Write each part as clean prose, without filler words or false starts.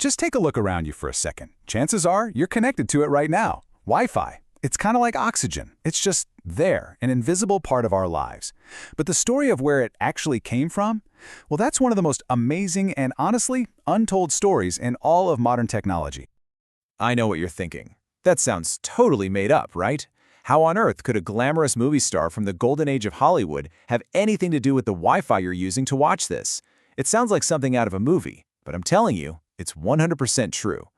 Just take a look around you for a second. Chances are you're connected to it right now. Wi-Fi. It's kind of like oxygen. It's just there, an invisible part of our lives. But the story of where it actually came from? Well, that's one of the most amazing and honestly untold stories in all of modern technology. I know what you're thinking. That sounds totally made up, right? How on earth could a glamorous movie star from the golden age of Hollywood have anything to do with the Wi-Fi you're using to watch this? It sounds like something out of a movie, but I'm telling you, it's 100% true.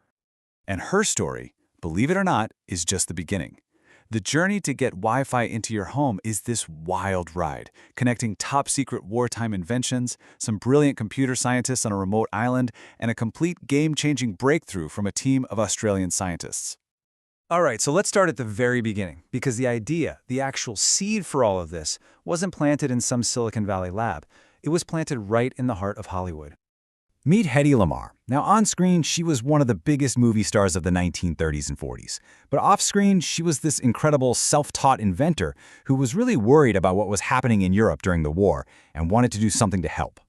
And her story, believe it or not, is just the beginning. The journey to get Wi-Fi into your home is this wild ride, connecting top-secret wartime inventions, some brilliant computer scientists on a remote island, and a complete game-changing breakthrough from a team of Australian scientists. All right, so let's start at the very beginning, because the idea, the actual seed for all of this, wasn't planted in some Silicon Valley lab. It was planted right in the heart of Hollywood. Meet Hedy Lamarr. Now, on-screen, she was one of the biggest movie stars of the 1930s and 40s. But off-screen, she was this incredible self-taught inventor who was really worried about what was happening in Europe during the war and wanted to do something to help.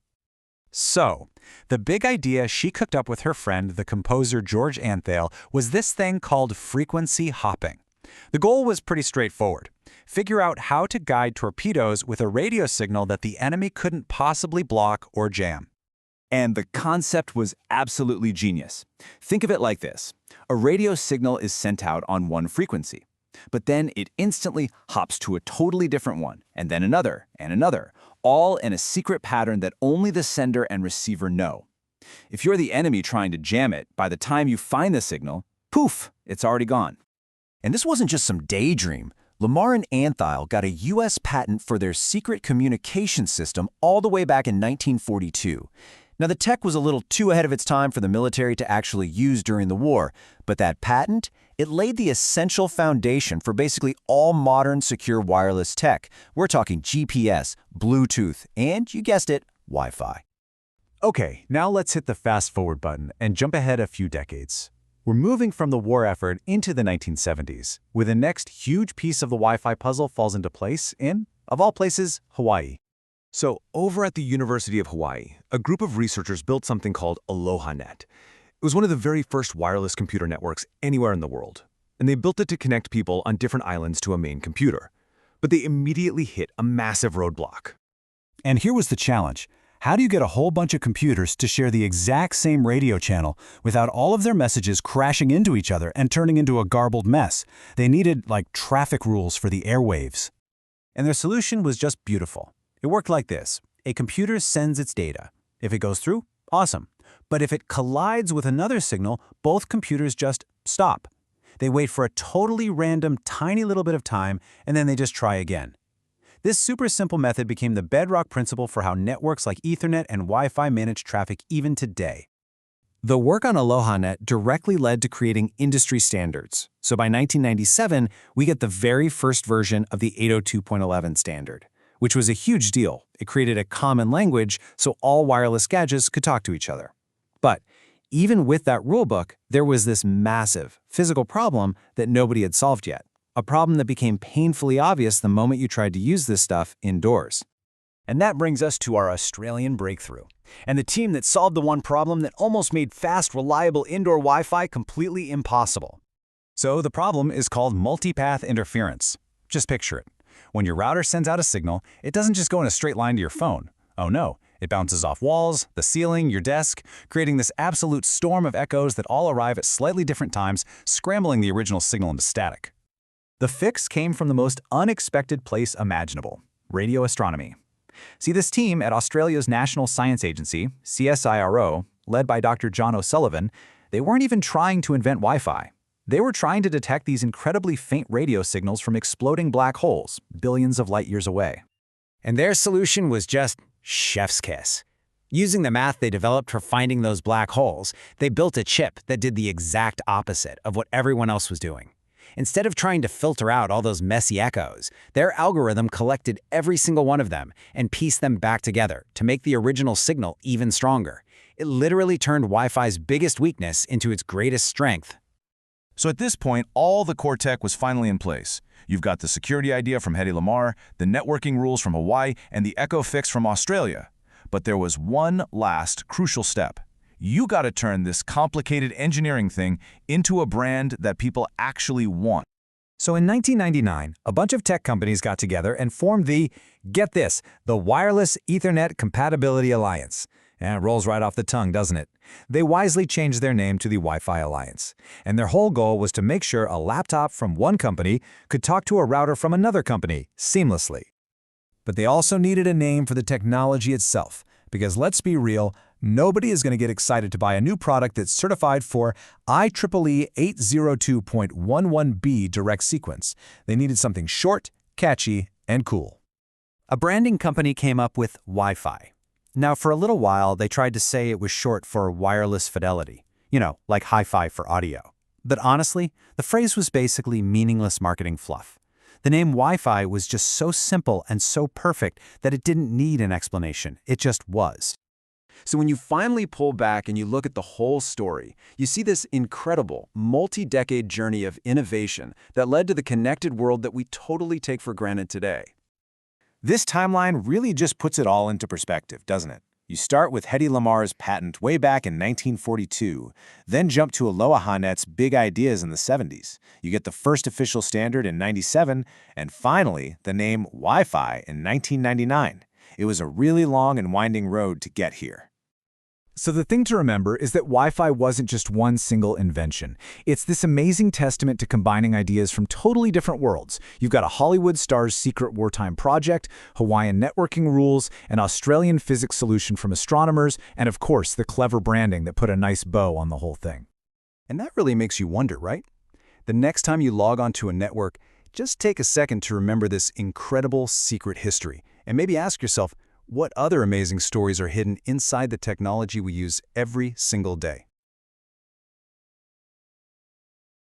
So, the big idea she cooked up with her friend, the composer George Antheil, was this thing called frequency hopping. The goal was pretty straightforward. Figure out how to guide torpedoes with a radio signal that the enemy couldn't possibly block or jam. And the concept was absolutely genius. Think of it like this. A radio signal is sent out on one frequency, but then it instantly hops to a totally different one, and then another, all in a secret pattern that only the sender and receiver know. If you're the enemy trying to jam it, by the time you find the signal, poof, it's already gone. And this wasn't just some daydream. Lamarr and Antheil got a U.S. patent for their secret communication system all the way back in 1942. Now, the tech was a little too ahead of its time for the military to actually use during the war, but that patent, it laid the essential foundation for basically all modern secure wireless tech. We're talking GPS, Bluetooth, and, you guessed it, Wi-Fi. Okay, now let's hit the fast-forward button and jump ahead a few decades. We're moving from the war effort into the 1970s, where the next huge piece of the Wi-Fi puzzle falls into place in, of all places, Hawaii. So, over at the University of Hawaii, a group of researchers built something called ALOHANet. It was one of the very first wireless computer networks anywhere in the world, and they built it to connect people on different islands to a main computer. But they immediately hit a massive roadblock. And here was the challenge. How do you get a whole bunch of computers to share the exact same radio channel without all of their messages crashing into each other and turning into a garbled mess? They needed, like, traffic rules for the airwaves. And their solution was just beautiful. It worked like this. A computer sends its data. If it goes through, awesome. But if it collides with another signal, both computers just stop. They wait for a totally random, tiny little bit of time, and then they just try again. This super simple method became the bedrock principle for how networks like Ethernet and Wi-Fi manage traffic even today. The work on ALOHANet directly led to creating industry standards. So by 1997, we get the very first version of the 802.11 standard, which was a huge deal. It created a common language so all wireless gadgets could talk to each other. But even with that rulebook, there was this massive physical problem that nobody had solved yet. A problem that became painfully obvious the moment you tried to use this stuff indoors. And that brings us to our Australian breakthrough, and the team that solved the one problem that almost made fast, reliable indoor Wi-Fi completely impossible. So the problem is called multipath interference. Just picture it. When your router sends out a signal, it doesn't just go in a straight line to your phone. Oh no, it bounces off walls, the ceiling, your desk, creating this absolute storm of echoes that all arrive at slightly different times, scrambling the original signal into static. The fix came from the most unexpected place imaginable: radio astronomy. See, this team at Australia's National Science Agency, CSIRO, led by Dr. John O'Sullivan, they weren't even trying to invent Wi-Fi. They were trying to detect these incredibly faint radio signals from exploding black holes, billions of light years away. And their solution was just chef's kiss. Using the math they developed for finding those black holes, they built a chip that did the exact opposite of what everyone else was doing. Instead of trying to filter out all those messy echoes, their algorithm collected every single one of them and pieced them back together to make the original signal even stronger. It literally turned Wi-Fi's biggest weakness into its greatest strength. So at this point, all the core tech was finally in place. You've got the security idea from Hedy Lamarr, the networking rules from Hawaii, and the echo fix from Australia. But there was one last crucial step. You got to turn this complicated engineering thing into a brand that people actually want. So in 1999, a bunch of tech companies got together and formed get this, the Wireless Ethernet Compatibility Alliance. And it rolls right off the tongue, doesn't it? They wisely changed their name to the Wi-Fi Alliance. And their whole goal was to make sure a laptop from one company could talk to a router from another company seamlessly. But they also needed a name for the technology itself, because let's be real, nobody is going to get excited to buy a new product that's certified for IEEE 802.11b direct sequence. They needed something short, catchy, and cool. A branding company came up with Wi-Fi. Now, for a little while, they tried to say it was short for wireless fidelity. You know, like hi-fi for audio. But honestly, the phrase was basically meaningless marketing fluff. The name Wi-Fi was just so simple and so perfect that it didn't need an explanation. It just was. So when you finally pull back and you look at the whole story, you see this incredible, multi-decade journey of innovation that led to the connected world that we totally take for granted today. This timeline really just puts it all into perspective, doesn't it? You start with Hedy Lamarr's patent way back in 1942, then jump to ALOHAnet's big ideas in the 70s. You get the first official standard in 97, and finally, the name Wi-Fi in 1999. It was a really long and winding road to get here. So the thing to remember is that Wi-Fi wasn't just one single invention. It's this amazing testament to combining ideas from totally different worlds. You've got a Hollywood star's secret wartime project, Hawaiian networking rules, an Australian physics solution from astronomers, and of course, the clever branding that put a nice bow on the whole thing. And that really makes you wonder, right? The next time you log onto a network, just take a second to remember this incredible secret history, and maybe ask yourself, what other amazing stories are hidden inside the technology we use every single day?